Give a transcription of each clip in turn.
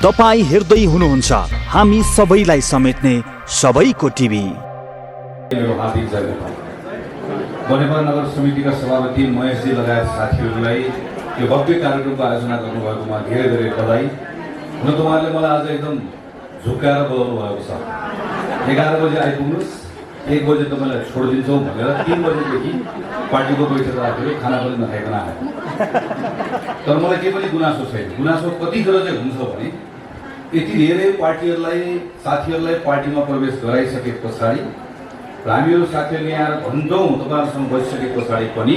तपाई हेर्दै हुनुहुन्छ हामी सबैलाई समेट्ने सबैको टिभी। मेरो हार्दिक जयगोपाल। बनेपा नगर समितिका सभापति महेशजी लगायत साथीहरूलाई यो भव्य कार्यक्रमको आयोजना गर्नुभएकोमा धेरै धेरै बधाई। हुन त उहाँले मलाई आज एकदम झुक्काएर बोलाउनु भएको छ। 11 बजे आइपुग्नुहोस्, 1 बजे तपाईँलाई छोडिदिन्छौँ भनेर 3 बजेदेखि पार्टीको बैठक राखेर खाना पनि नखाइकन आयो। तर मलाई केही पनि गुनासो छैन। गुनासो कतिखेर चाहिँ हुन्छ भने यति धेरै पार्टीहरूलाई साथीहरूलाई पार्टीमा प्रवेश गराइसके पछाडि र हामीहरू साथीहरूले यहाँ घन्टौँ तपाईँहरूसँग बसिसके पछाडि पनि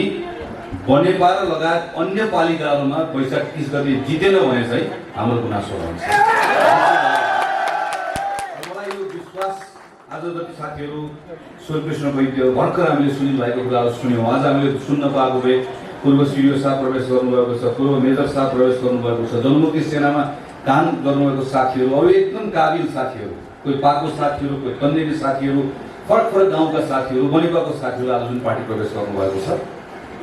बनेपा लगायत अन्य पालिकाहरूमा वैशाख 30 गते जितेन भने चाहिँ हाम्रो गुनासो हुन्छ। मलाई यो विश्वास आज जति साथीहरू स्वकृष्ण वैद्य भर्खर हामीले सुनिनुभएको कुराहरू सुन्यौँ। आज हामीले सुन्न पाएको भए पूर्व सिडिओ साहब प्रवेश गर्नुभएको छ, पूर्व मेजर साहब प्रवेश गर्नुभएको छ, जनमुक्ति सेनामा काम गर्नुभएको साथीहरू, अब एकदम काबिल साथीहरू, कोही पाको साथीहरू, कोही तन्नेरी साथीहरू, फरक फरक गाउँका साथीहरू, बनेपाको साथीहरू आज जुन पार्टी प्रवेश गर्नुभएको छ,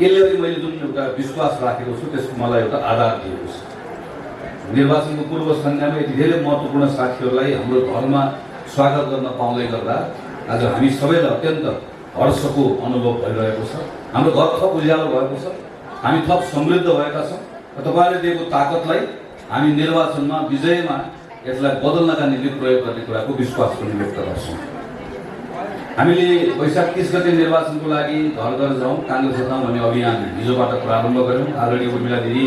यसले मैले जुन एउटा विश्वास राखेको छु त्यसको मलाई एउटा आधार दिएको छ। निर्वाचनको पूर्व सन्ध्यामा यति धेरै महत्त्वपूर्ण साथीहरूलाई हाम्रो घरमा स्वागत गर्न पाउँदै गर्दा आज हामी सबैलाई अत्यन्त हर्षको अनुभव भइरहेको छ। हाम्रो घर थप उज्यालो भएको छ, हामी थप समृद्ध भएका छौँ। तपाईँले दिएको ताकतलाई हामी निर्वाचनमा विजयमा यसलाई बदल्नका निम्ति प्रयोग गर्ने कुराको विश्वास पनि व्यक्त गर्छौँ। हामीले वैशाख 30 गते निर्वाचनको लागि घर घर जाउँ, काङ्ग्रेस हटाउँ भन्ने अभियान हिजोबाट प्रारम्भ गऱ्यौँ। आदरणीय उर्मिला दिदी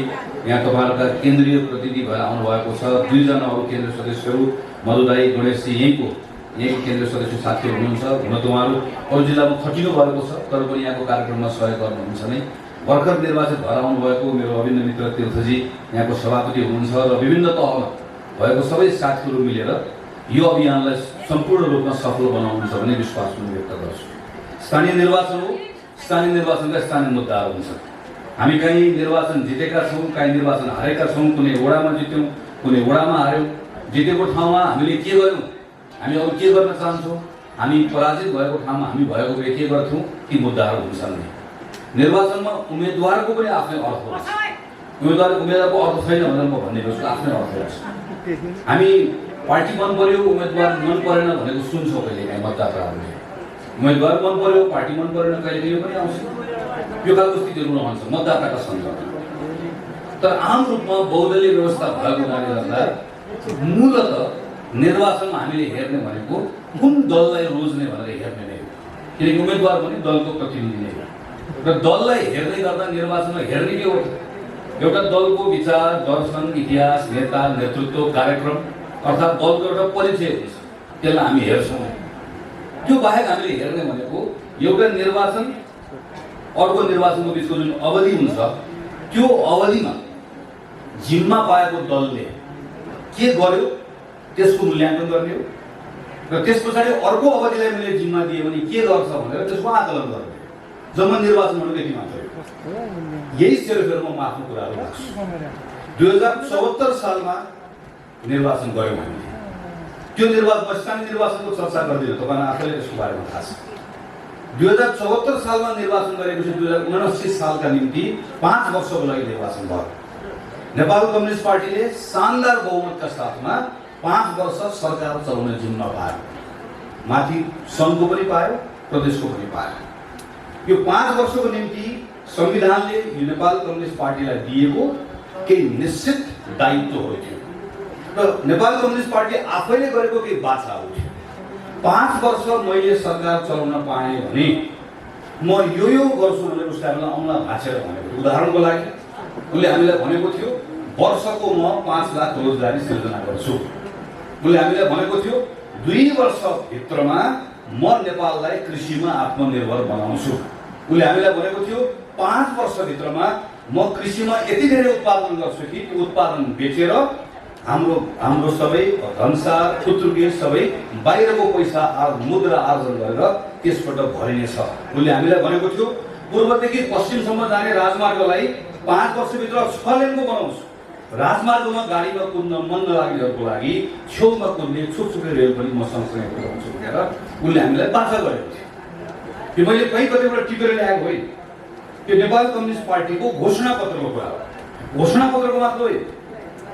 यहाँ तपाईँहरूका केन्द्रीय प्रतिनिधि भएर आउनुभएको छ। 2 जना अरू केन्द्रीय सदस्यहरू मधुदाई गणेशजी यहीँको केन्द्रीय सदस्य साथीहरू हुनुहुन्छ। हुन त उहाँहरू अरू जिल्लामा खटिनु भएको छ, तर पनि यहाँको कार्यक्रममा सहयोग गर्नुहुन्छ नै। भर्खर निर्वाचित भएर आउनुभएको मेरो अभिन्न मित्र तीर्थजी यहाँको सभापति हुनुहुन्छ र विभिन्न तहमा भएको सबै साथीहरू मिलेर यो अभियानलाई सम्पूर्ण रूपमा सफल बनाउनुहुन्छ भन्ने विश्वास पनि व्यक्त गर्छु। स्थानीय निर्वाचन हो, स्थानीय निर्वाचनका स्थानीय मुद्दाहरू हुन्छ। हामी कहीँ निर्वाचन जितेका छौँ, कहीँ निर्वाचन हारेका छौँ, कुनै वडामा जित्यौँ, कुनै वडामा हार्यौँ। जितेको ठाउँमा हामीले के गर्यौँ, हामी अरू के गर्न चाहन्छौँ, हामी पराजित भएको ठाउँमा हामी भएको भए के गर्थ्यौँ, ती मुद्दाहरू हुन्छन्। निर्वाचनमा उम्मेदवारको पनि आफ्नै अर्थ हुन्छ। उम्मेदवारको अर्थ छैन भनेर म भनिदिएको छु, आफ्नै अर्थ हुन्छ। हामी पार्टी मन पर्यो, उम्मेदवार मन परेन भनेको सुन्छौँ कहिलेकाहीँ मतदाताहरूले। उम्मेदवार मन पर्यो, पार्टी मन परेन, कहिलेकाहीँ यो पनि आउँछ। यो खालको स्थितिहरू रहन्छ मतदाताका सन्दर्भमा। तर आम रूपमा बहुदलीय व्यवस्था भएको हुनाले गर्दा मूलत निर्वाचनमा हामीले हेर्ने भनेको कुन दललाई रोज्ने भनेर हेर्ने नै हो। किनकि उम्मेदवार पनि दलको प्रतिनिधि नै हो र दललाई हेर्दै गर्दा निर्वाचनमा हेर्ने के हो, एउटा दलको विचार, दर्शन, इतिहास, नेता, नेतृत्व, कार्यक्रम अर्थात् दलको एउटा परिचय हुन्छ, त्यसलाई हामी हेर्छौँ। त्यो बाहेक हामीले हेर्ने भनेको एउटा निर्वाचन अर्को निर्वाचनको बिचको जुन अवधि हुन्छ, त्यो अवधिमा जिम्मा पाएको दलले के गर्यो त्यसको मूल्याङ्कन गर्ने हो र त्यस पछाडि अर्को अवधिलाई मैले जिम्मा दिएँ भने के गर्छ भनेर त्यसको आकलन गर्ने। जम्मा निर्वाचन भनेको यति मात्र हो। यही सेरोफेरोमा म आफ्नो कुराहरू राख्छु। 2074 सालमा निर्वाचन गऱ्यौँ हामीले। त्यो निर्वाचन स्थानीय निर्वाचनको चर्चा गर्दिनँ, तपाईँलाई आफैले त्यसको बारेमा थाहा छ। 2074 सालमा निर्वाचन गरेपछि 2079 सालका निम्ति 5 वर्षको लागि निर्वाचन भयो। नेपाल कम्युनिस्ट पार्टीले शानदार बहुमतका साथमा 5 वर्ष सरकार चलाउने जिम्मा पायो। माथि सङ्घको पनि पायो, प्रदेशको पनि पायो। यो 5 वर्षको निम्ति संविधानले यो नेपाल कम्युनिस्ट पार्टीलाई दिएको केही निश्चित दायित्वहरू थियो र नेपाल कम्युनिस्ट पार्टी आफैले गरेको केही बाचाहरू थियो। 5 वर्ष मैले सरकार चलाउन पाएँ भने म यो गर्छु भनेर उसले हामीलाई औँला भाँचेर भनेको थियो। उदाहरणको लागि उसले हामीलाई भनेको थियो वर्षको म 5 लाख रोजगारी सिर्जना गर्छु। उसले हामीलाई भनेको थियो 2 वर्षभित्रमा म नेपाललाई कृषिमा आत्मनिर्भर बनाउँछु। उसले हामीलाई भनेको थियो 5 वर्षभित्रमा म कृषिमा यति धेरै उत्पादन गर्छु कि त्यो उत्पादन बेचेर हाम्रो सबै धनसार खुद्रुके सबै बाहिरको पैसा मुद्रा आर्जन गरेर त्यसबाट भरिनेछ। उसले हामीलाई भनेको थियो पूर्वदेखि पश्चिमसम्म जाने राजमार्गलाई 5 वर्षभित्र 6 लेनको बनाउँछु। राजमार्गमा गाडीमा कुद्न मन नलाग्नेहरूको लागि छेउमा कुद्ने छुकछुके रेल पनि म सँगसँगै कुदाउँछु भनेर उसले हामीलाई बाचा गरेको थियो। यो मैले कतैबाट टिपेर ल्याएको होइन, यो नेपाल कम्युनिस्ट पार्टीको घोषणा पत्रको कुरा हो। घोषणा पत्रको मात्र होइन,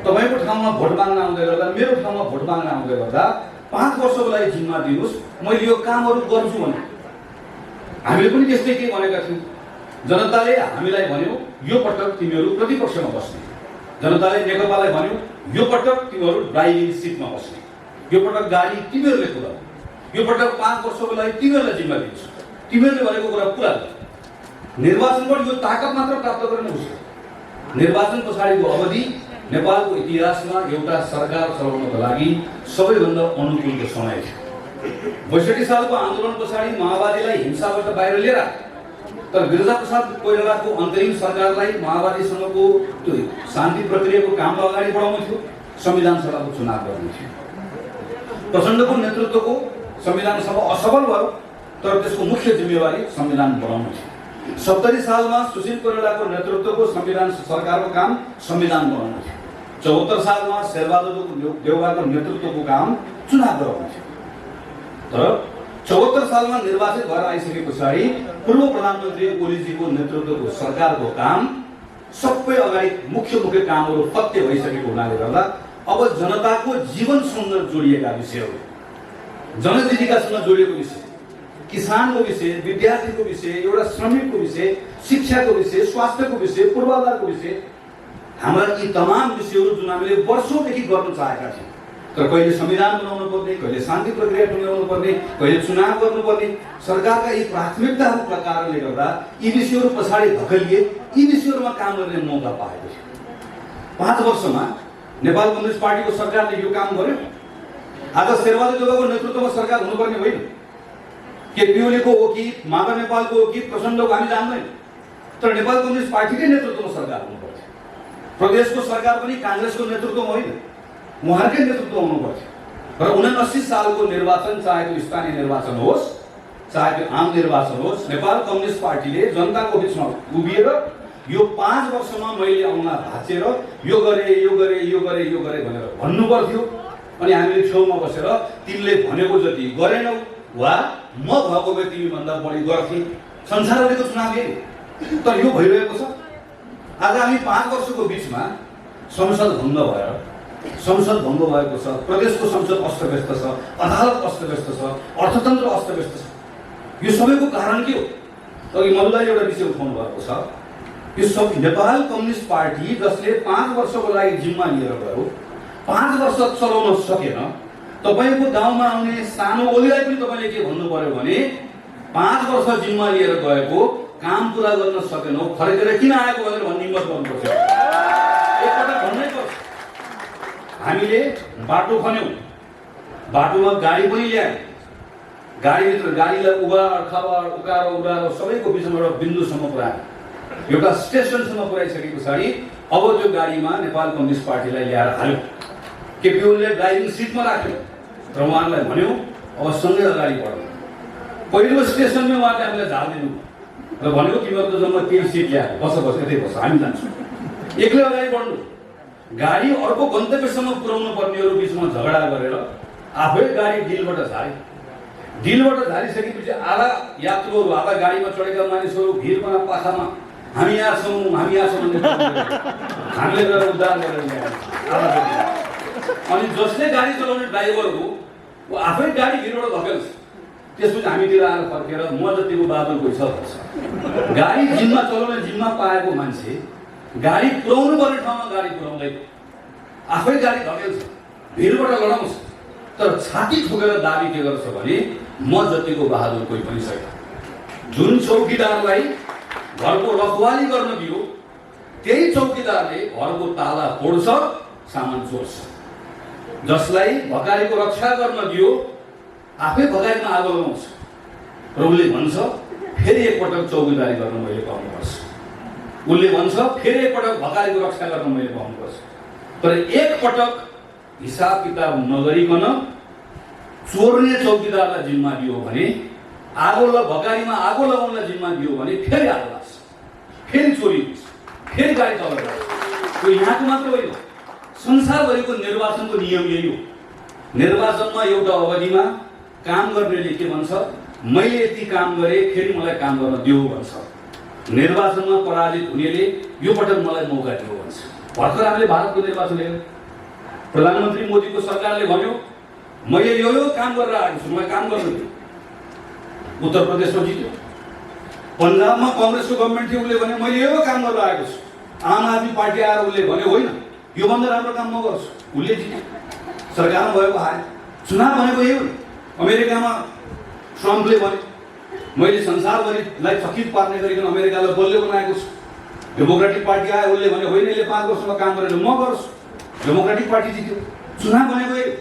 तपाईको ठाउँमा भोट माग्न आउँदै गर्दा मेरो ठाउँमा भोट माग्न आउँदै गर्दा 5 वर्षको लागि जिम्मा दिनुस्, मैले यो कामहरू गर्छु भने हामीले पनि त्यस्तै के भनेका थियौँ। जनताले हामीलाई भन्यो यो पटक तिमीहरू प्रतिपक्षमा बस्ने, जनताले नेकपालाई भन्यो यो पटक तिमीहरू ड्राइभिङ सिटमा बस्ने, यो पटक गाडी तिमीहरूले कुदाऊ, यो पटक 5 वर्षको लागि तिमीहरूलाई जिम्मा दिन्छु, तिमीहरूले भनेको कुरा पुरा गर। निर्वाचनबाट यो ताकत मात्र प्राप्त गर्न उसको निर्वाचन पछाडिको अवधि नेपालको इतिहासमा एउटा सरकार चलाउनको लागि सबैभन्दा अनुकूलको समय थियो। 62 सालको आन्दोलन पछाडि माओवादीलाई हिंसाबाट बाहिर लिएर तर गिरिजाप्रसाद कोइरालाको अन्तरिम सरकारलाई माओवादीसँगको त्यो शान्ति प्रक्रियाको कामलाई अगाडि बढाउनु थियो, संविधान सभाको चुनाव गर्नु थियो। प्रचण्डको नेतृत्वको संविधान सभा असफल भयो, तर त्यसको मुख्य जिम्मेवारी संविधान बनाउनु थियो। 70 सालमा सुशील कोइरालाको नेतृत्वको संविधान सरकारको काम संविधान बनाउनु थियो। 74 सालमा शेरबहादुर देउवाको नेतृत्वको काम चुनाव गराउनु थियो। तर 74 सालमा निर्वाचित भएर आइसके पछाडि पूर्व प्रधानमन्त्री ओलीजीको नेतृत्वको सरकारको काम सबै अगाडि मुख्य कामहरू पत्ते भइसकेको हुनाले गर्दा अब जनताको जीवनसँग जोडिएका विषयहरू, जनजीविकासँग जोडिएको विषय, किसानको विषय, विद्यार्थीको विषय, एउटा श्रमिकको विषय, शिक्षाको विषय, स्वास्थ्यको विषय, पूर्वाधारको विषय, हाम्रा यी तमाम विषयहरू जुन हामीले वर्षौंदेखि गर्न चाहेका थियौँ, तर कहिले संविधान बनाउनु पर्ने, कहिले शान्ति प्रक्रिया टुङ्ग्याउनु पर्ने, कहिले चुनाव गर्नुपर्ने, सरकारका यी प्राथमिकताहरूका कारणले गर्दा यी विषयहरू पछाडि धकेलिए, यी विषयहरूमा काम गर्ने मौका पाएको थियो। 5 वर्षमा नेपाल कम्युनिस्ट पार्टीको सरकारले यो काम गर्यो। आज शेरबहादुर देउवाको नेतृत्वमा सरकार हुनुपर्ने होइन, केपी ओलीको हो कि माधव नेपालको हो कि प्रचण्डको हामी जान्दैन, तर नेपाल कम्युनिस्ट पार्टीकै नेतृत्वमा सरकार हुनुपर्थ्यो। प्रदेशको सरकार पनि काङ्ग्रेसको नेतृत्वमा होइन, उहाँकै नेतृत्व हुनुपर्थ्यो। र 79 सालको निर्वाचन, चाहे त्यो स्थानीय निर्वाचन होस् चाहे त्यो आम निर्वाचन होस्, नेपाल कम्युनिस्ट पार्टीले जनताको बिचमा उभिएर यो 5 वर्षमा मैले औँला भाँचेर यो गरे भनेर भन्नु पर्थ्यो। अनि हामीले छेउमा बसेर तिमीले भनेको जति गरेनौ वा म भएको भए तिमीभन्दा बढी गर्थे, संसारभरिको चुनाव हेरे। तर यो भइरहेको छ। आज हामी 5 वर्षको बिचमा संसद भङ्ग भएको छ, प्रदेशको संसद अस्तव्यस्त छ, अदालत अस्तव्यस्त छ, अर्थतन्त्र अस्तव्यस्त छ। यो सबैको कारण के हो? अघि मधुलाई एउटा विषय उठाउनु भएको छ। यो सब नेपाल कम्युनिस्ट पार्टी जसले 5 वर्षको लागि जिम्मा लिएर गयो, 5 वर्ष चलाउन सकेन। तपाईको गाउँमा आउने सानो ओलीलाई पनि तपाईले के भन्नु पर्यो भने 5 वर्ष जिम्मा लिएर गएको काम पुरा गर्न सकेनौ, फर्केर किन आएको भनेर भन्ने हिम्मत गर्नुपर्छ। एकपटक भन्नै पर्छ। हामीले बाटो खन्यौं, बाटोमा गाडी पनि ल्यायौं, गाडीभित्र गाडीलाई उकारो सबैको बिचमा एउटा बिन्दुसम्म पुर्यायौं, एउटा स्टेसनसम्म पुर्याइसके पछाडि अब त्यो गाडीमा नेपाल कम्युनिस्ट पार्टीलाई ल्याएर हाल्यो। केपी ओलीले ड्राइभिङ सिटमा राख्यो र उहाँलाई भन्यो अब सँगै अगाडि बढ्नु। पहिलो स्टेसनमै उहाँले हामीलाई झालिदिनु र भन्यो तिमीहरूको जम्मा 3 सिट ल्याएको, बस यतै बस, हामी जान्छौँ। एक्लै अगाडि बढ्नु, गाडी अर्को गन्तव्यसम्म पुर्याउनु पर्नेहरू बिचमा झगडा गरेर आफै गाडी डिलबाट झारिसकेपछि आधा यात्रुहरू, आधा गाडीमा चढेका मानिसहरू भिरमा पाखामा हामी यहाँ छौँ भन्ने हामीले गएर उद्धार गरेर ल्यायौँ। अनि जसले गाडी चलाउने ड्राइभर हो ऊ आफै गाडी भिरबाट धकेल्छ। त्यसपछि हामीतिर आएर फर्केर म जतिको बहादुर कोही छ भन्छ। गाडी जिम्मा चलाउने जिम्मा पाएको मान्छे गाडी पुर्याउनु पर्ने ठाउँमा गाडी पुर्याउँदैन, आफै गाडी धकेल्छ, भिरबाट लडाउँछ। तर छाती ठोकेर दाबी के गर्छ भने म जतिको बहादुर कोही पनि छैन। जुन चौकीदारलाई घरको रखवाली गर्न दियो त्यही चौकीदारले घरको ताला फोड्छ, सामान चोर्छ। जसलाई भकारीको रक्षा गर्न दियो आफै भकारीमा आगो लगाउँछ र उसले भन्छ फेरि एकपटक चौकीदारी गर्न मैले पाउनुपर्छ, उसले भन्छ फेरि एकपटक भकारीको रक्षा गर्न मैले पाउनुपर्छ। तर एकपटक हिसाब किताब नगरिकन चोर्ने चौकीदारलाई जिम्मा दियो भने, भकारीमा आगो लगाउनलाई जिम्मा दियो भने फेरि आगो लाग्छ, फेरि चोरी हुन्छ, फेरि गाडी चलाउँछ। यो यहाँको मात्र होइन, संसारभरिको निर्वाचनको नियम यही हो। निर्वाचनमा एउटा अवधिमा काम गर्नेले के भन्छ, मैले यति काम गरेँ फेरि मलाई काम गर्न दियो भन्छ। निर्वाचनमा पराजित हुनेले यो पटक मलाई मौका दियो भन्छ। भर्खर हामीले भारतको निर्वाचन हेर्यौँ, प्रधानमन्त्री मोदीको सरकारले भन्यो मैले यो काम गरेर आएको छु, म काम गर्नु थियो। उत्तर प्रदेशमा जित्यो। पन्जाबमा कांग्रेसको गभर्नमेन्ट थियो, उसले भने मैले यो काम गरेर आएको छु। आम आदमी पार्टी आएर उसले भन्यो होइन यो भन्दा राम्रो काम म गर्छु, उसले जित्यो। सरकारमा भएको हारे। चुनाव भनेको यही हो। अमेरिकामा ट्रम्पले भने मैले संसारभरिलाई चकित पार्ने गरिकन अमेरिकालाई बलियो बनाएको छु। डेमोक्रेटिक पार्टी आयो, उसले भने होइन यसले 5 वर्षमा काम गरेर म गर्छु। डेमोक्रेटिक पार्टी जित्यो। चुनाव भनेको यही।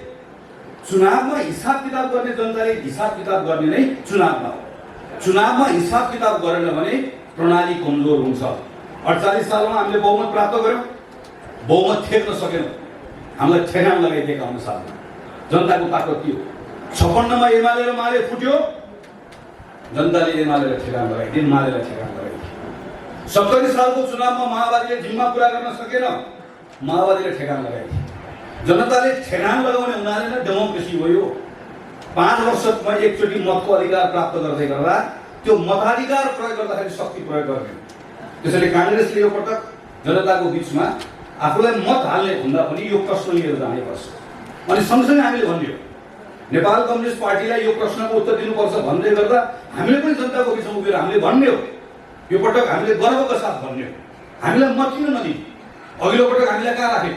चुनावमा हिसाब किताब गर्ने जनताले हिसाब किताब गर्ने नै चुनावमा हो। चुनावमा हिसाब किताब गरेन भने प्रणाली कमजोर हुन्छ। 48 सालमा हामीले बहुमत प्राप्त गर्यौं, बहुमत थेक्न सकेनौं। हामीलाई ठेगान लगाइदिएका अनुसारमा जनताको ताकत के हो? 56 मा एमाले र माले फुट्यो, जनताले एमाले र ठेगान लगाइदिए, मालेलाई ठेगान लगाइदिए। 70 सालको चुनावमा माओवादीले जिम्मा पुरा गर्न सकेन, माओवादीले ठेगान लगाइदिए। जनताले ठेगान लगाउने हुनाले नै डेमोक्रेसी भयो। 5 वर्षमा एकचोटि मतको अधिकार प्राप्त गर्दै गर्दा त्यो मताधिकार प्रयोग गर्दाखेरि शक्ति प्रयोग गर्ने। त्यसैले कांग्रेसले यो पटक जनताको बीचमा आफूलाई मत हाल्ने भन्दा पनि यो प्रश्न लिएर जाने पर्छ। अनि सँगसँगै हामीले भन्यो नेपाल कम्युनिस्ट पार्टीलाई यो प्रश्नको उत्तर दिनुपर्छ भन्दै गर्दा हामीले पनि जनताको बीचमा उभिएर हामीले भन्ने हो। यो पटक हामीले गर्वका साथ भन्ने हो, हामीलाई मत किन नदिने? अघिल्लो पटक हामीलाई कहाँ राखे?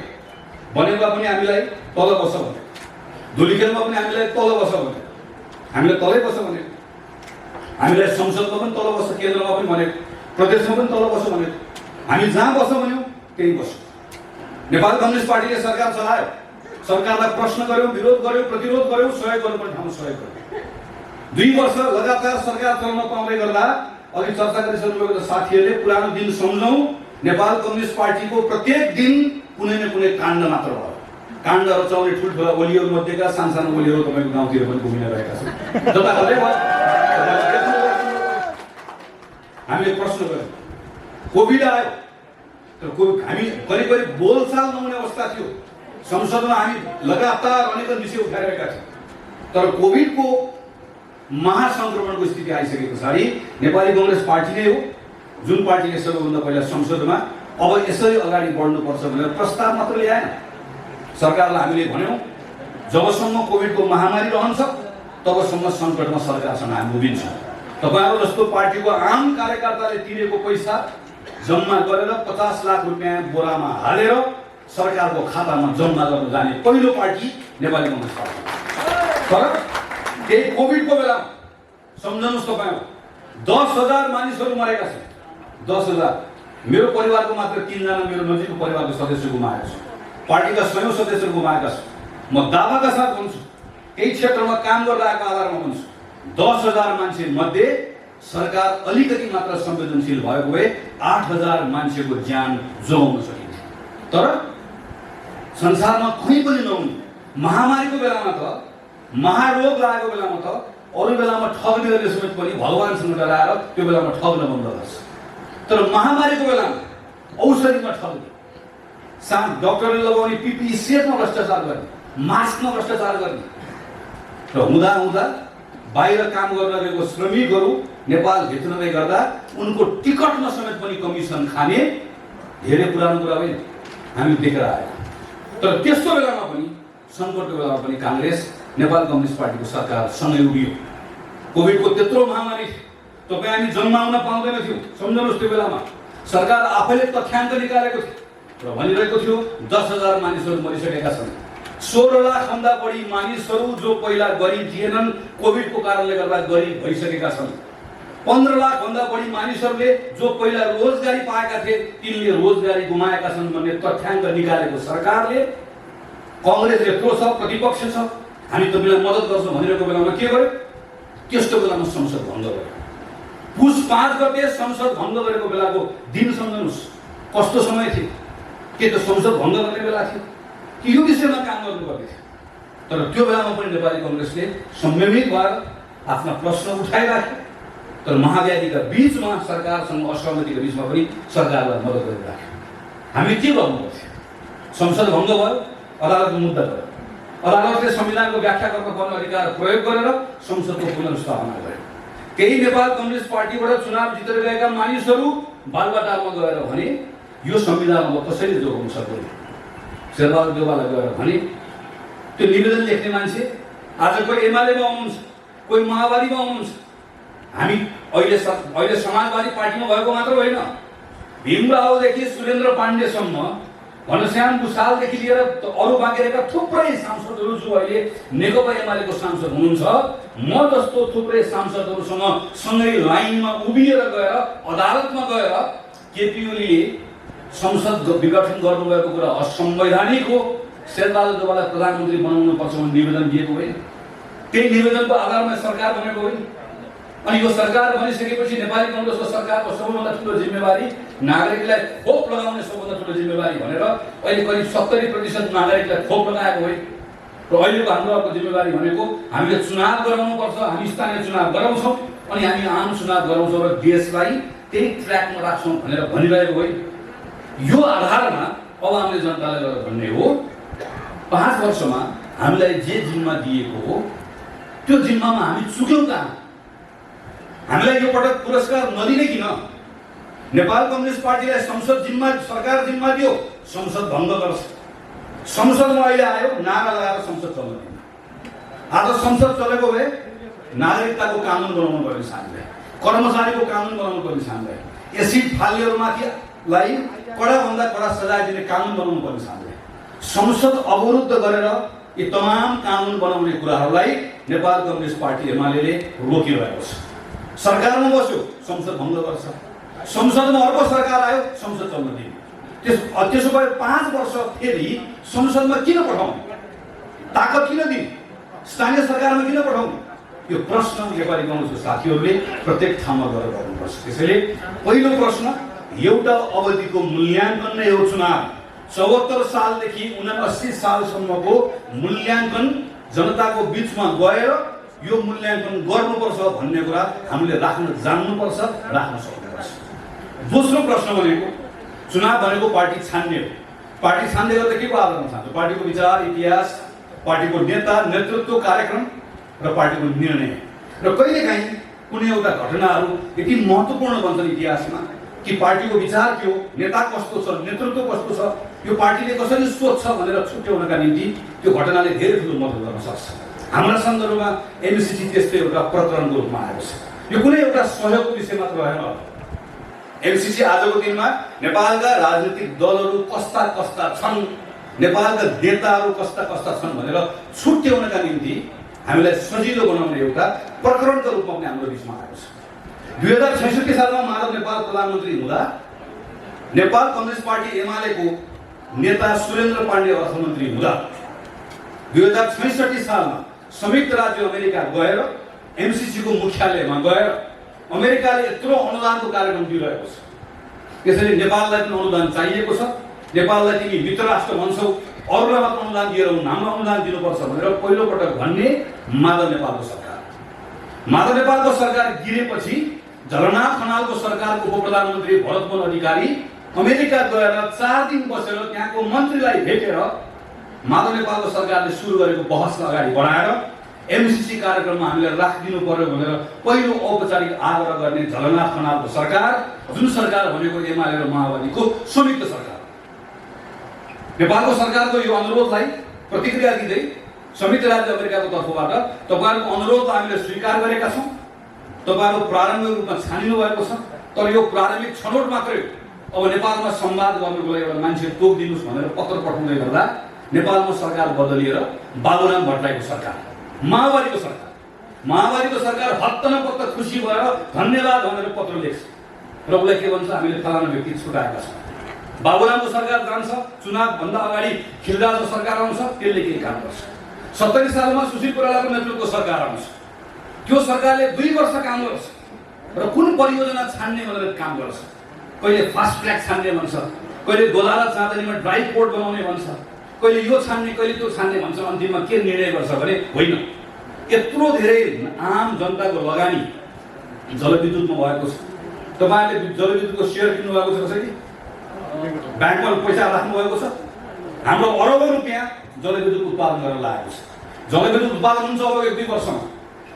बनेपा पनि हामीलाई तल बस्छ भने, धुलिखेलमा पनि हामीलाई तल बस्छ भने, हामीलाई तलै बस्छ भने, हामीलाई संसदमा पनि तल बस्छ, केन्द्रमा पनि भने, प्रदेशमा पनि तल बस्छ भने, हामी जहाँ बस्छ भन्यौं त्यही बस्छ। नेपाल कम्युनिस्ट पार्टीले सरकार चलायो, सरकारलाई प्रश्न गर्यो, विरोध गर्यो, प्रतिरोध गर्यो, सहयोग गर्नुपर्ने ठाउँमा सहयोग गर्यो। 2 वर्ष लगातार सरकार चलाउन पाउँदै गर्दा अघि चर्चा गरिसक्नु भएको साथीहरूले पुरानो दिन सम्झौं। नेपाल कम्युनिस्ट पार्टीको प्रत्येक दिन कुनै न कुनै काण्ड मात्र भयो। काण्ड रचाउने ठुल्ठुला ओलीहरू मध्येका सानसानो ओलीहरू तपाईँको गाउँतिर पनि घुमिरहेका छन्। जताततै भयो। हामीले प्रश्न गर्यौं, कोभिड आयो, हामी करिब करिब बोलचाल नहुने अवस्था थियो। संसदमा हामी लगातार अनेक विषय उठाइरहेका थियौँ। तर कोभिडको महासंक्रमणको स्थिति आइसके पछाडि नेपाली कांग्रेस पार्टी नै हो जुन पार्टीले सबैभन्दा पहिला संसदमा अब यसरी अगाडि बढ्नुपर्छ भनेर प्रस्ताव मात्र ल्याएन। सरकारलाई हामीले भन्यौं जबसम्म कोभिडको महामारी रहन्छ तबसम्म सङ्कटमा सरकारसँग हामी उभिन्छौँ। तपाईहरु जस्तो पार्टीको आम कार्यकर्ताले तिरेको पैसा जम्मा गरेर 50 लाख रुपैयाँ बोरामा हालेर सरकारको खातामा जम्मा गर्न जाने पहिलो पार्टी नेपाली कांग्रेस पार्टी। तर त्यही कोभिडको बेला सम्झनुस् तपाईहरु 10,000 मानिसहरू मरेका छन्। 10,000 मेरो परिवारको मात्र 3 जना मेरो नजिकको परिवारको सदस्य गुमाएका छन्। पार्टीका सयौं सदस्य गुमाएका छन्। म दावाका साथ भन्छु, यही क्षेत्रमा काम गर्दा आएको आधारमा भन्छु, 10,000 मान्छे मध्ये सरकार अलिकति मात्र संवेदनशील भएको भए 8,000 मान्छेको ज्यान जोगाउन सकिन्छ। तर संसारमा कुनै पनि नहुने महामारीको बेलामा त, महारोग लागेको बेलामा त, अरू बेलामा ठग्नेहरूले समेत पनि भगवानसँग डराएर त्यो बेलामा ठग्न बन्द गर्छ। तर महामारीको बेलामा औषधिमा ठग्ने, डाक्टरले लगाउने पिपिई सेटमा भ्रष्टाचार गर्ने, मास्कमा भ्रष्टाचार गर्ने र हुँदा हुँदा बाहिर काम गर्न गएको श्रमिकहरू नेपाल भित्रमै गर्दा उनको टिकटमा समेत पनि कमिसन खाने धेरै पुरानो कुरा होइन, हामी देखेर आएको। तर त्यस्तो बेलामा पनि, सङ्कटको बेलामा पनि कांग्रेस नेपाल कम्युनिस्ट पार्टीको सरकार सँगै उभियो। कोभिडको त्यत्रो महामारी तपाईँ हामी जन्माउन पाउँदैन थियौँ। सम्झनुहोस् त्यो बेलामा सरकार आफैले तथ्याङ्क निकालेको थियो र भनिरहेको थियो 10,000 मानिसहरू मरिसकेका छन्। 16 लाखभन्दा बढी मानिसहरू जो पहिला गरिब थिएनन् कोभिडको कारणले गर्दा गरिब भइसकेका छन्। 15 लाखभन्दा बढी मानिसहरूले जो पहिला रोजगारी पाएका थिए तिनले रोजगारी गुमाएका छन् भन्ने तथ्याङ्क निकालेको सरकारले, कांग्रेसले यत्रो छ, प्रतिपक्ष छ, हामी तपाईलाई मद्दत गर्छौँ भनिरहेको बेलामा के गर्यो? त्यस्तो बेलामा संसद भङ्ग गर्यो। पुस 5 गते संसद भङ्ग गरेको बेलाको दिन सम्झनुस्, कस्तो समय थियो? के त संसद भङ्ग गर्ने बेला थियो कि यो विषयमा काम गर्नुपर्ने थियो? तर त्यो बेलामा पनि नेपाली कांग्रेसले संयमित भएर आफ्ना प्रश्न उठाइराख्यो। तर महाव्याधिका बीचमा सरकारसँग असहमतिको बीचमा पनि सरकारलाई मद्दत गरिराख्यो। हामी के गर्नुपर्थ्यो? संसद भङ्ग भयो, अदालतको मुद्दा गयो, अदालतले संविधानको व्याख्या गर्न पर्ने अधिकार प्रयोग गरेर संसदको पुनर्स्थापना गर्यो। केही नेपाल कम्युनिस्ट पार्टीबाट चुनाव जितेर गएका मानिसहरू बालबाटारमा गएर भने यो संविधानमा कसैले जोगाउन सक्दैन। शेरबहादुर देउवालाई गएर भने त्यो निवेदन लेख्ने मान्छे आज कोही एमालेमा हुनुहुन्छ, कोही माओवादीमा हुनुहुन्छ। हामी अहिले समाजवादी पार्टीमा भएको मात्र होइन, भीमरावदेखि सुरेन्द्र पाण्डेसम्म, घनश्याम भुषालदेखि लिएर अरू बाँकी रहेका थुप्रै सांसदहरू जो अहिले नेकपा एमालेको सांसद हुनुहुन्छ, म जस्तो थुप्रै सांसदहरूसँग सँगै लाइनमा उभिएर गएर अदालतमा गएर केपी ओलीले संसद विघटन गर्नुभएको कुरा असंवैधानिक हो, शेरबहादुर देउवालाई प्रधानमन्त्री बनाउनु पर्छ भन्ने निवेदन दिएको होइन। त्यही निवेदनको आधारमा सरकार बनेको होइन। अनि यो सरकार बनिसकेपछि नेपाली कांग्रेसको सरकारको सबैभन्दा ठुलो जिम्मेवारी नागरिकलाई खोप लगाउने सबैभन्दा ठुलो जिम्मेवारी भनेर अहिले करिब 70% नागरिकलाई खोप लगाएको होइन। र अहिलेको हाम्रो जिम्मेवारी भनेको हामीले चुनाव गराउनुपर्छ, हामी स्थानीय चुनाव गराउँछौँ अनि हामी आम चुनाव गराउँछौँ र देशलाई त्यही ट्र्याकमा राख्छौँ भनेर भनिरहेको होइन। यो आधारमा अब हामीले जनतालाई गएर भन्ने हो, 5 वर्षमा हामीलाई जे जिम्मा दिएको हो त्यो जिम्मामा हामी चुक्यौँ कहाँ? हामीलाई यो पटक पुरस्कार नदिने किन? नेपाल कम्युनिस्ट पार्टीलाई संसद जिम्मा, सरकार जिम्मा दियो, संसद भङ्ग गर्छ। संसदमा अहिले आयो, नारा लगाएर संसद चल्न दिनु। आज संसद चलेको भए नागरिकताको कानुन बनाउनु पर्ने हामीलाई, कर्मचारीको कानुन बनाउनु पर्ने हामीलाई, एसिड फाल्नेहरूमाथिलाई कडाभन्दा कडा सजाय दिने कानुन बनाउनु पर्ने हामीलाई। संसद अवरुद्ध गरेर यी तमाम कानुन बनाउने कुराहरूलाई नेपाल कम्युनिस्ट पार्टी एमाले रोकिरहेको छ। सरकारमा बस्यो, संसद भङ्ग गर्छ। संसदमा अर्को सरकार आयो, संसद चल्न दिनु। त्यसो भए 5 वर्ष फेरि संसदमा किन पठाउनु? ताकत किन दिनु? स्थानीय सरकारमा किन पठाउनु? यो प्रश्न नेपाली कांग्रेसको साथीहरूले प्रत्येक ठाउँमा गएर गर्नुपर्छ। त्यसैले पहिलो प्रश्न, एउटा अवधिको मूल्याङ्कन नै हो चुनाव। 74 सालदेखि 79 सालसम्मको मूल्याङ्कन जनताको बिचमा गएर यो मूल्याङ्कन गर्नुपर्छ भन्ने कुरा हामीले राख्न जान्नुपर्छ, राख्न सक्नुपर्छ। दोस्रो प्रश्न भनेको चुनाव भनेको पार्टी छान्ने हो। पार्टी छान्ने गर्दा के को आधारमा छान्छ? पार्टीको विचार, इतिहास, पार्टीको नेता, नेतृत्व, कार्यक्रम र पार्टीको निर्णय। र कहिलेकाहीँ कुनै एउटा घटनाहरू यति महत्त्वपूर्ण बन्छन् इतिहासमा कि पार्टीको विचार के हो, नेता कस्तो छ, नेतृत्व कस्तो छ, यो पार्टीले कसरी सोच्छ भनेर छुट्याउनका निम्ति त्यो घटनाले धेरै ठुलो मद्दत गर्न सक्छ। हाम्रा सन्दर्भमा एमसीसी त्यस्तै एउटा प्रकरणको रूपमा आएको छ। यो कुनै एउटा सहयोगको विषय मात्र रहेन। एमसीसी आजको दिनमा नेपालका राजनीतिक दलहरू कस्ता कस्ता छन्, नेपालका नेताहरू कस्ता कस्ता छन् भनेर छुट्याउनका निम्ति हामीलाई सजिलो बनाउने एउटा प्रकरणको रूपमा पनि हाम्रो बिचमा आएको छ। 2066 सालमा माधव नेपाल प्रधानमन्त्री हुँदा नेपाल कम्युनिस्ट पार्टी एमालेको नेता सुरेन्द्र पाण्डे अर्थमन्त्री हुँदा 2066 सालमा संयुक्त राज्य अमेरिका गएर एमसीसीको मुख्यालयमा गएर अमेरिकाले यत्रो अनुदानको कार्यक्रम दिइरहेको छ। त्यसैले नेपाललाई पनि अनुदान चाहिएको छ। नेपाललाई तिमी मित्र राष्ट्र भन्छौ, अरूलाई मात्र अनुदान दिएर हाम्रो अनुदान दिनुपर्छ भनेर पहिलोपटक भन्ने माधव नेपालको सरकार। माधव नेपालको सरकार गिरेपछि झलनाथ खनालको सरकारको उपप्रधानमन्त्री भरतमोहन अधिकारी अमेरिका गएर 4 दिन बसेर त्यहाँको मन्त्रीलाई भेटेर माधव नेपालको सरकारले सुरु गरेको बहसलाई अगाडि बढाएर एमसीसी कार्यक्रममा हामीले राखिदिनु पर्यो भनेर पहिलो औपचारिक आग्रह गर्ने झलनाथ खनालको सरकार, जुन सरकार भनेको एमाले र माओवादीको संयुक्त सरकार। नेपालको सरकारको यो अनुरोधलाई प्रतिक्रिया दिँदै संयुक्त राज्य अमेरिकाको तर्फबाट तपाईँहरूको अनुरोधलाई हामीले स्वीकार गरेका छौँ। तपाईँहरू प्रारम्भिक रूपमा छानिनु भएको छ, तर यो प्रारम्भिक छनौट मात्रै। अब नेपालमा संवाद गर्नुको लागि एउटा मान्छे तोकिदिनुहोस् भनेर पत्र पठाउँदै गर्दा नेपालमा सरकार बदलिएर बाबुराम भट्टराईको सरकार, माओवादीको सरकार हत्त नपत्त खुसी भएर धन्यवाद भनेर पत्र लेख्छ र उसलाई के भन्छ, हामीले फलाना व्यक्ति छुटाएका छौँ। बाबुरामको सरकार जान्छ, चुनावभन्दा अगाडि खिलराजको सरकार आउँछ, त्यसले केही काम गर्छ। 70 सालमा सुशील कोइरालाको नेतृत्वको सरकार आउँछ, त्यो सरकारले 2 वर्ष काम गर्छ र कुन परियोजना छान्ने भनेर काम गर्छ। कहिले फास्ट ट्र्याक छान्ने भन्छ, कहिले गोदारा चाँदनीमा ड्राई पोर्ट बनाउने भन्छ, कहिले यो छान्ने कहिले त्यो छान्ने भन्छ। अन्तिममा के निर्णय गर्छ भने होइन, यत्रो धेरै आम जनताको लगानी जलविद्युतमा भएको छ। तपाईँहरूले जलविद्युतको सेयर किन्नु भएको छ कसैले? ब्याङ्कमा पैसा राख्नु भएको छ? हाम्रो अरबौँ रुपियाँ जलविद्युत उत्पादन गरेर लागेको छ। जलविद्युत उत्पादन हुन्छ अब 1-2 वर्षमा,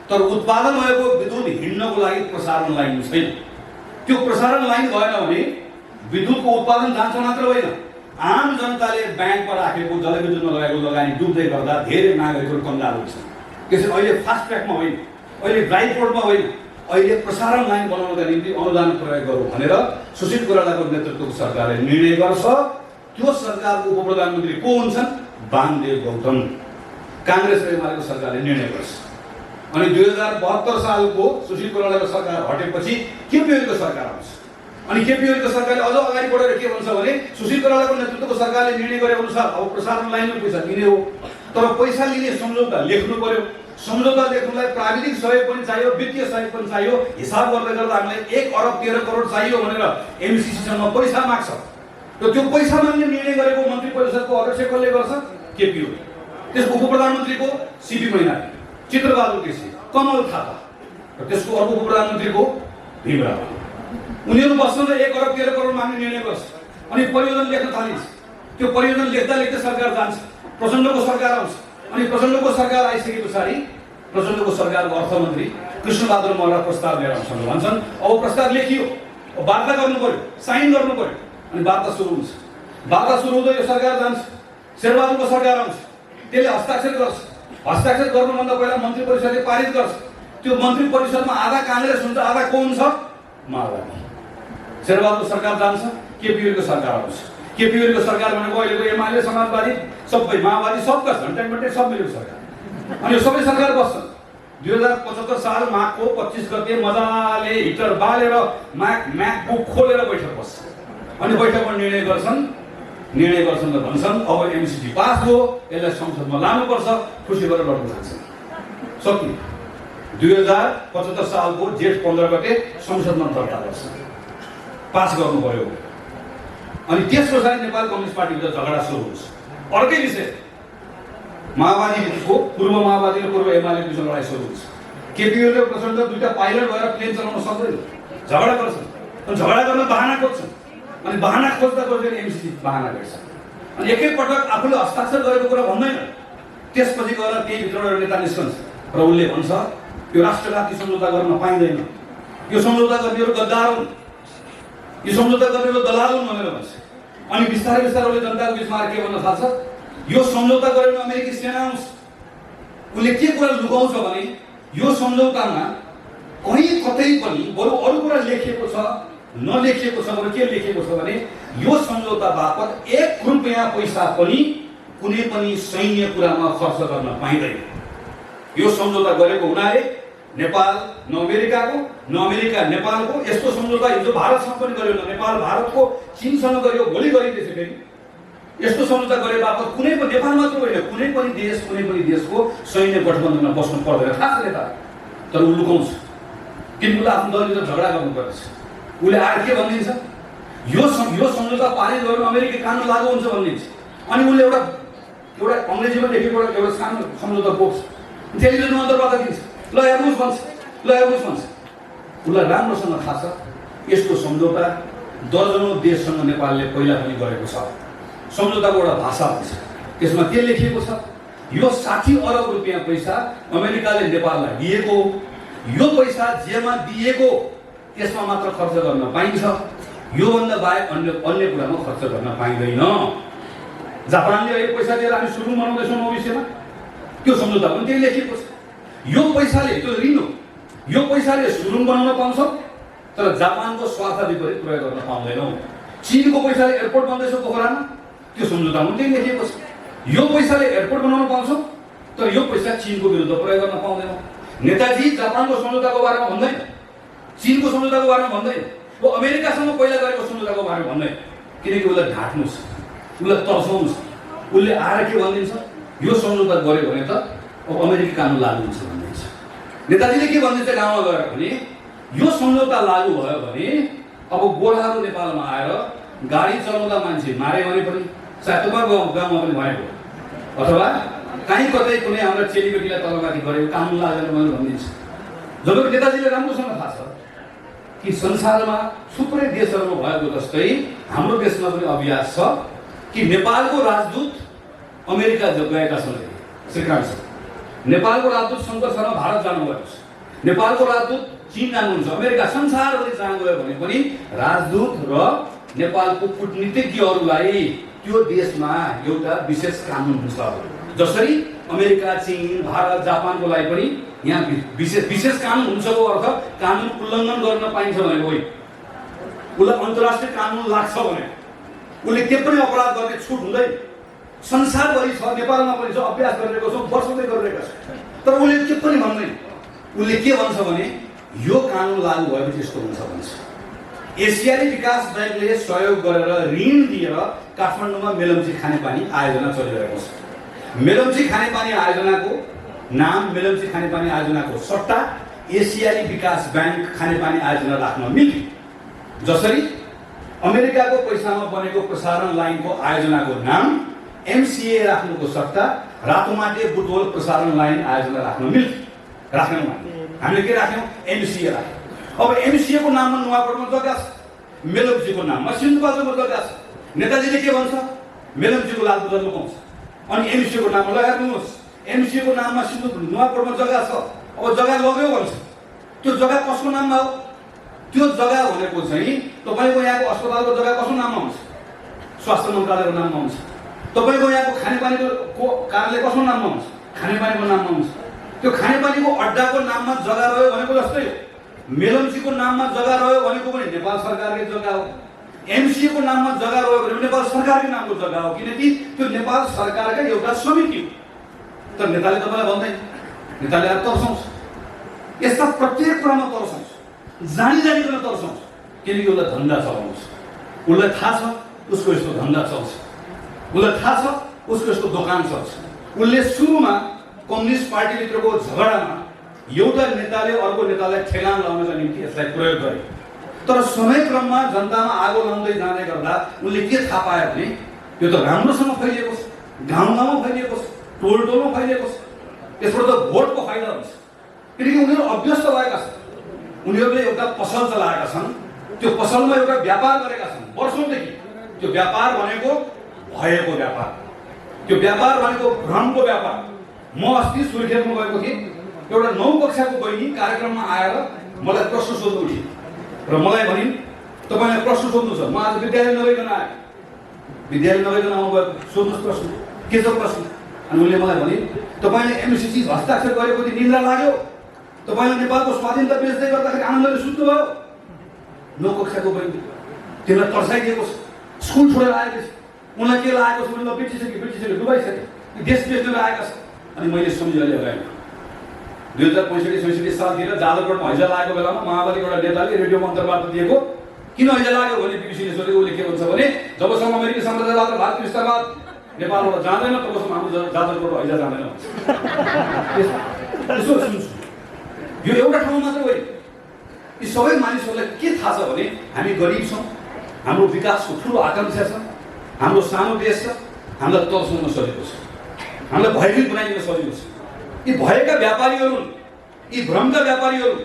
तर उत्पादन भएको विद्युत हिँड्नको लागि प्रसारण लाइन छैन। त्यो प्रसारण लाइन भएन भने विद्युतको उत्पादन जान्छ मात्र होइन, आम जनताले ब्याङ्कमा राखेको जलविद्युतमा लगाएको लगानी डुब्दै गर्दा धेरै नागरिकहरू कङ्गाल हुन्छ। त्यसैले अहिले फास्ट ट्र्याकमा होइन, अहिले ड्राई पोर्टमा होइन, अहिले प्रसारण लाइन बनाउनका निम्ति अनुदान प्रयोग गरौँ भनेर सुशील कोइरालाको नेतृत्वको सरकारले निर्णय गर्छ। त्यो सरकारको उपप्रधानमन्त्री को हुन्छन्? वामदेव गौतम। काङ्ग्रेस र एमालेको सरकारले निर्णय गर्छ। अनि 2072 सालको सुशील कोइरालाको सरकार हटेपछि केपी ओलीको सरकार आउँछ। अनि केपी ओलीको सरकारले अझ अगाडि बढेर के भन्छ भने सुशील कोइरालाको नेतृत्वको सरकारले निर्णय गरे अनुसार अब प्रसारण लाइनमा पैसा दिने हो, तर पैसा लिने सम्झौता लेख्नु पर्यो। सम्झौता लेख्नुलाई प्राविधिक सहयोग पनि चाहियो, वित्तीय सहयोग पनि चाहियो। हिसाब गर्दै गर्दा हामीलाई 1 अरब 13 करोड चाहियो भनेर एमसीसीसँग पैसा माग्छ। र त्यो पैसा माग्ने निर्णय गरेको मन्त्री परिषदको अध्यक्ष कसले गर्छ? केपी ओली। त्यसको उपप्रधानमन्त्रीको सीपी मैनाली, चित्रबहादुर केसी, कमल थापा, र त्यसको अर्को उपप्रधानमन्त्रीको भीमराव। उनीहरू बस्छन् र 1 अरब 13 करोड माग्ने निर्णय गर्छ। अनि परियोजना लेख्न थालिन्छ। त्यो परियोजना लेख्दा लेख्दै सरकार जान्छ, प्रचण्डको सरकार आउँछ। अनि प्रचण्डको सरकार आइसके पछाडि प्रचण्डको सरकारको अर्थमन्त्री कृष्णबहादुर मल्ल प्रस्ताव लिएर आउँछन्। भन्छन् अब प्रस्ताव लेखियो, वार्ता गर्नु पर्यो, साइन गर्नु पर्यो। अनि वार्ता सुरु हुन्छ। वार्ता सुरु हुँदै यो सरकार जान्छ, शेरबहादुरको सरकार आउँछ, त्यसले हस्ताक्षर गर्छ। हस्ताक्षर गर्नुभन्दा पहिला मन्त्री परिषदले पारित गर्छ। त्यो मन्त्री परिषदमा आधा काङ्ग्रेस हुन्छ, आधा को हुन्छ? माओवादी। शेरबहादुर सरकार जान्छ, केपी ओलीको सरकार आउँछ। केपी ओलीको सरकार भनेको अहिलेको एमाले, समाजवादी, सबै माओवादी, सबका झन्टै सब मिलेको सरकार। अनि यो सबै सरकार बस्छन्। 2075 साल माघको 25 गते मजाले हिटर बालेर म्याकबुक खोलेर बैठक बस्छ। अनि बैठकमा निर्णय गर्छन् र भन्छन् अब एमसीसी पास हो, यसलाई संसदमा लानुपर्छ, खुसी गरेर लड्नु जान्छन्। सकियो। 2075 सालको जेठ 15 गते संसदमा दर्ता गर्छ, पास गर्नु पर्यो। अनि त्यस पछाडि नेपाल कम्युनिस्ट पार्टीभित्र झगडा सुरु हुन्छ। अर्कै विषय, माओवादीको पूर्व माओवादी र पूर्व एमाले बिचमा लडाइँ सुरु हुन्छ। केपी ओली र प्रचण्ड दुईटा पाइलट भएर प्लेन चलाउन सक्दैन, झगडा गर्छन्। अनि झगडा गर्न बहाना खोज्छन्। अनि बहाना खोज्दा एमसीसी बहाना गर्छ। अनि एकैपटक आफूले हस्ताक्षर गरेको कुरा भन्दैन। त्यसपछि गएर त्यही भित्रबाट नेता निस्कन्छ र उसले भन्छ यो राष्ट्रघाती सम्झौता गर्न पाइँदैन, यो सम्झौता गर्नेहरू गद्दार हुन्, यो सम्झौता गर्नेहरू दलाल हुन् भनेर भन्छ। अनि बिस्तारै उसले जनताको बिचमा के भन्न थाल्छ? यो सम्झौता गरेर अमेरिकी सेना आउँछ। उसले के कुरा लुकाउँछ भने यो सम्झौतामा कहीँ कतै पनि बरु अरू कुरा लेखिएको छ, नलेखिएको छ भने के लेखिएको छ भने यो सम्झौता बापत 1 रुपैयाँ पैसा पनि कुनै पनि सैन्य कुरामा खर्च गर्न पाइँदैन। यो सम्झौता गरेको हुनाले नेपाल न अमेरिकाको न अमेरिका नेपालको, यस्तो सम्झौता हिजो भारतसँग पनि गर्यो, न नेपाल भारतको, चीनसँग गर्यो, भोलि गरिँदैछ फेरि। यस्तो सम्झौता गरे बापत कुनै पनि, नेपाल मात्र होइन, कुनै पनि देशको सैन्य गठबन्धनमा बस्नु पर्दैन, खास नेता। तर उ लुकाउँछ, किनकि आफ्नो दलले झगडा गर्नुपर्छ। उसले आएर के भनिदिन्छ? यो सम्झौता पारित गरेर अमेरिकी कानुन लागू हुन्छ भनिदिन्छ। अनि उसले एउटा अङ्ग्रेजीमा लेखेको एउटा सानो सम्झौता बोक्छ, टेलिभिजनमा अन्तर्वार्ता दिन्छ। ल हेर्नुहोस् भन्छ। उसलाई राम्रोसँग थाहा छ यस्तो सम्झौता दर्जनौँ देशसँग नेपालले पहिला पनि गरेको छ। सम्झौताको एउटा भाषा हुन्छ, त्यसमा के लेखिएको छ? यो 60 अरब रुपियाँ पैसा अमेरिकाले नेपाललाई दिएको, यो पैसा जेमा दिएको त्यसमा मात्र खर्च गर्न पाइन्छ, योभन्दा बाहेक अन्य कुरामा खर्च गर्न पाइँदैन। जापानले अहिले पैसा दिएर हामी सुरुङ बनाउँदैछौँ भविष्यमा, त्यो सम्झौता पनि त्यही लेखिएको छ। यो पैसाले, त्यो ऋण हो, यो पैसाले सुरुङ बनाउन पाउँछौँ, तर जापानको स्वार्थ विपरीत प्रयोग गर्न पाउँदैनौँ। चीनको पैसाले एयरपोर्ट बन्दैछ पोखरामा, त्यो सम्झौतामा त्यही लेखिएको छ। यो पैसाले एयरपोर्ट बनाउन पाउँछौँ, तर यो पैसा चीनको विरुद्ध प्रयोग गर्न पाउँदैनौँ। नेताजी जापानको सम्झौताको बारेमा भन्दैन, चीनको सम्झौताको बारेमा भन्दैन, वो अमेरिकासँग पहिला गरेको सम्झौताको बारेमा भन्दैन, किनकि उसलाई ढाँट्नु छ, उसलाई तर्साउनु छ। उसले आएर के भनिदिन्छ? यो सम्झौता गर्यो भने त अब अमेरिकी कानुन लागू हुन्छ भनिदिन्छ। नेताजीले के भनिदिन्छ गाउँमा गएर भने यो सम्झौता लागू भयो भने अब गोराहरू नेपालमा आएर गाडी चलाउँदा मान्छे मारे भने पनि, सायद तपाईँको गाउँमा पनि भएको, अथवा कहीँ कतै कुनै हाम्रो चेलीबेटीलाई तलमाथि गरेको कानुन लागेन भनेर भनिदिन्छ। जब नेताजीले राम्रोसँग थाहा छ कि संसारमा थुप्रै देशहरूमा भएको जस्तै हाम्रो देशमा पनि अभ्यास छ कि नेपालको राजदूत अमेरिका गएका छन्, श्रीकान्त छ। नेपालको राजदूत शङ्कर शर्मा भारत जानुभएको छ, नेपालको राजदूत चीन जानुहुन्छ, अमेरिका, संसारभरि जहाँ गयो भने पनि राजदूत र नेपालको कूटनीतिज्ञहरूलाई त्यो देशमा एउटा विशेष कानुन हुन्छ। जसरी अमेरिका, चीन, भारत, जापानको लागि पनि यहाँ विशेष कानुन हुन्छको अर्थ कानुन उल्लङ्घन गर्न पाइन्छ भनेको होइन। उसलाई अन्तर्राष्ट्रिय कानुन लाग्छ भने उसले के पनि अपराध गर्ने छुट हुँदैन। संसारभरि छ, नेपालमा पनि छ, अभ्यास गरिरहेको छौँ, वर्षौँदै गरिरहेका छौँ, तर उसले के पनि भन्दैन। उसले के भन्छ भने यो कानुन लागू भएपछि यस्तो हुन्छ भन्छ। एसियाली विकास ब्याङ्कले सहयोग गरेर ऋण दिएर काठमाडौँमा मेलम्ची खानेपानी आयोजना चलिरहेको छ। मेलम्ची खानेपानी आयोजनाको नाम मेलम्ची खानेपानी आयोजनाको सट्टा एसियाली विकास ब्याङ्क खानेपानी आयोजना राख्न मिल्थ्यो। जसरी अमेरिकाको पैसामा बनेको प्रसारण लाइनको आयोजनाको नाम एमसिए राख्नुको सट्टा रातोमाटे बुटवल प्रसारण लाइन आयोजना राख्न मिल्थ्यो। राख्न हामीले के राख्यौँ? एमसिए राख्यौँ। अब एमसिए को नाममा नुवाकोटमा जग्गा छ, मेलम्चीको नाममा सिन्धुपाल्चोकमा जग्गा छ। नेताजीले के भन्छ? मेलम्चीको लालबजारमा पाउँछ, अनि एमसिए को नाममा लगाइदिनुहोस्। एमसिए को नाममा नुवाकोटमा जग्गा छ, अब जग्गा लग्यो भन्छ। त्यो जग्गा कसको नाममा हो? त्यो जग्गा भनेको चाहिँ तपाईँको यहाँको अस्पतालको जग्गा कसको नाममा हुन्छ? स्वास्थ्य मन्त्रालयको नाममा हुन्छ। तपाईँको यहाँको खानेपानीको कार्यालय कसको नाममा हुन्छ? खानेपानीको नाममा हुन्छ। त्यो खानेपानीको अड्डाको नाममा जग्गा रह्यो भनेको जस्तै हो। मेलम्चीको नाममा जग्गा रह्यो भनेको पनि नेपाल सरकारकै जग्गा हो। एमसिएको नाममा जग्गा रह्यो भने नेपाल सरकारकै नामको जग्गा हो, किनकि त्यो नेपाल सरकारकै एउटा समिति हो। तर नेताले तपाईँलाई भन्दैन, नेताले तर्साउँछ। यस्ता प्रत्येक कुरामा तर्साउँछ, जानी जानिकन तर्साउँछ, किनकि उसलाई धन्दा चलाउँछ। उसलाई थाहा छ उसको यस्तो धन्दा चल्छ, उसलाई थाहा छ उसको यस्तो दोकान चल्छ। उसले सुरुमा कम्युनिस्ट पार्टीभित्रको झगडामा एउटा नेताले अर्को नेतालाई ठेगान लाउनका निम्ति यसलाई प्रयोग गरे। तर समयक्रममा जनतामा आगो लाउँदै जाँदै गर्दा उनले के थाहा पाए भने यो त राम्रोसँग फैलिएको छ, गाउँ गाउँमा फैलिएको छ, टोल टोलमा फैलिएको छ। यसबाट त भोटको फाइदा हुन्छ, किनकि उनीहरू अभ्यस्त भएका छन्। उनीहरूले एउटा पसल चलाएका छन्, त्यो पसलमा एउटा व्यापार गरेका छन् वर्षौँदेखि। त्यो व्यापार भनेको भएको व्यापार, त्यो व्यापार भनेको भ्रमको व्यापार। म अस्ति सुर्खेतमा गएको थिएँ, एउटा 9 कक्षाको बहिनी कार्यक्रममा आएर मलाई प्रश्न सोध्नु उठ्यो र मलाई भनिन् तपाईँलाई प्रश्न सोध्नु छ। म आज विद्यालय नगइकन आएँ, विद्यालय नगइकन आउनुभएको, सोध्नुहोस् प्रश्न, के छ प्रश्न? अनि उनले मलाई भने तपाईँले एमसिसी हस्ताक्षर गरेको थियो, निन्द्रा लाग्यो, तपाईँले नेपालको स्वाधीनता बेच्दै गर्दाखेरि आनन्दले सुत्नुभयो। 9 कक्षाको बहिनी, त्यसलाई तर्साइदिएको छ। स्कुल छोडेर आएपछि उनलाई के लागेको छ भने बिर्सिसक्यो, डुबाइसक्यो, देश बेच्न आएका छ। अनि मैले सम्झिहालेँ अगाडि 2065-66 सालतिर जाजरकोटमा हैजा लागेको बेलामा माओवादीको एउटा नेताले रेडियोमा अन्तर्वार्ता दिएको। किन हैजा लाग्यो भने बिबिसीले सोधेको, उसले के भन्छ भने जबसम्म अमेरिकी साम्राज्यवाद र भारतीय विस्तारवाद नेपालबाट जाँदैन तबसम्म हाम्रो जाजरकोट हैजा जाँदैन। यसो सुन्छु, यो एउटा ठाउँ मात्रै होइन। यी सबै मानिसहरूलाई के थाहा छ भने हामी गरिब छौँ, हाम्रो विकासको ठुलो आकाङ्क्षा छ, हाम्रो सानो देश छ, हामीलाई तर्साउन सजिलो छ, हामीलाई भयभीत बनाइदिन सजिलो छ। यी भएका व्यापारीहरू, यी भ्रमका व्यापारीहरू,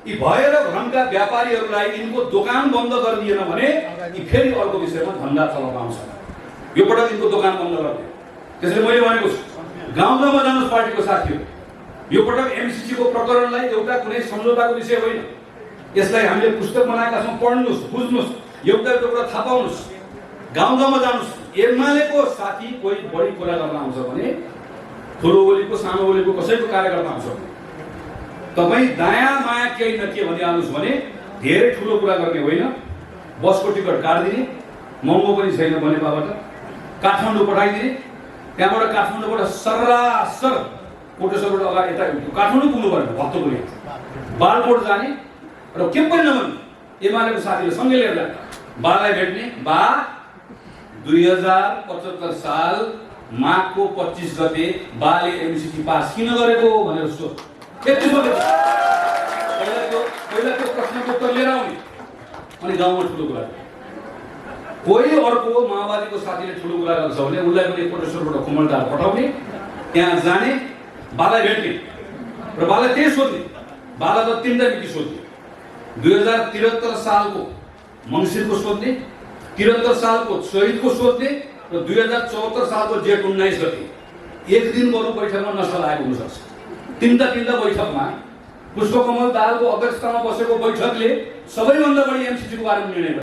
यी भएर भ्रमका व्यापारीहरूलाई यिनको दोकान बन्द गरिदिएन भने यी फेरि अर्को विषयमा धन्दा चलाउन आउँछ। यो पटक यिनको दोकान बन्द गर्ने। त्यसैले मैले भनेको छु, गाउँ गाउँमा जानुहोस् पार्टीको साथीहरू। यो पटक एमसिसीको प्रकरणलाई एउटा कुनै सम्झौताको विषय होइन। यसलाई हामीले पुस्तक बनाएका छौँ, पढ्नुहोस्, बुझ्नुहोस्, एउटा एउटा थाहा पाउनुहोस्। गाउँ गाउँमा जानुहोस्। एमालेको साथी कोही बढी कुरा गर्न आउँछ भने ठुलो बोलीको सानो बोलीको कसैको कार्यकर्ता आउँछ, तपाईँ दायाँ माया केही न के भनिहाल्नुहोस् भने धेरै ठुलो कुरा गर्ने होइन। बसको टिकट काटिदिने, महँगो पनि छैन बनेपाबाट, काठमाडौँ पठाइदिने, त्यहाँबाट काठमाडौँबाट सरासर कोटेश्वरबाट अगाडि यता काठमाडौँ पुग्नु पर्ने भक्तपुर बालकोट जाने र के पनि नभन्ने एमालेको साथीले सँगै लिएर जाने। बालाई भेट्ने, बा 2075 साल माघको 25 गते बाले एमसिसी पास किन गरेको भनेर सोध। यति सोधेको पहिला त्यो प्रश्नको उत्तर लिएर आउने, अनि गाउँमा ठुलो कुरा। कोही अर्को माओवादीको साथीले ठुलो कुरा गर्छ भने उसलाई पनि कोटेश्वरबाट कुमलटार पठाउने, त्यहाँ जाने, बालाई भेट्ने र बालाई त्यही सोध्ने। बाला त 3 मिति सोध्ने, 2073 सालको मङ्सिरको सोध्ने, 73 सालको शहीदको सोध्ने र 2074 सालको जेठ 19 गते। एक दिन बरु बैठकमा नसा लागेको हुनसक्छ। तिनवटा बैठकमा पुष्पकमल दाहालको अध्यक्षतामा बसेको बैठकले सबैभन्दा बढी एमसिसीको बारेमा निर्णय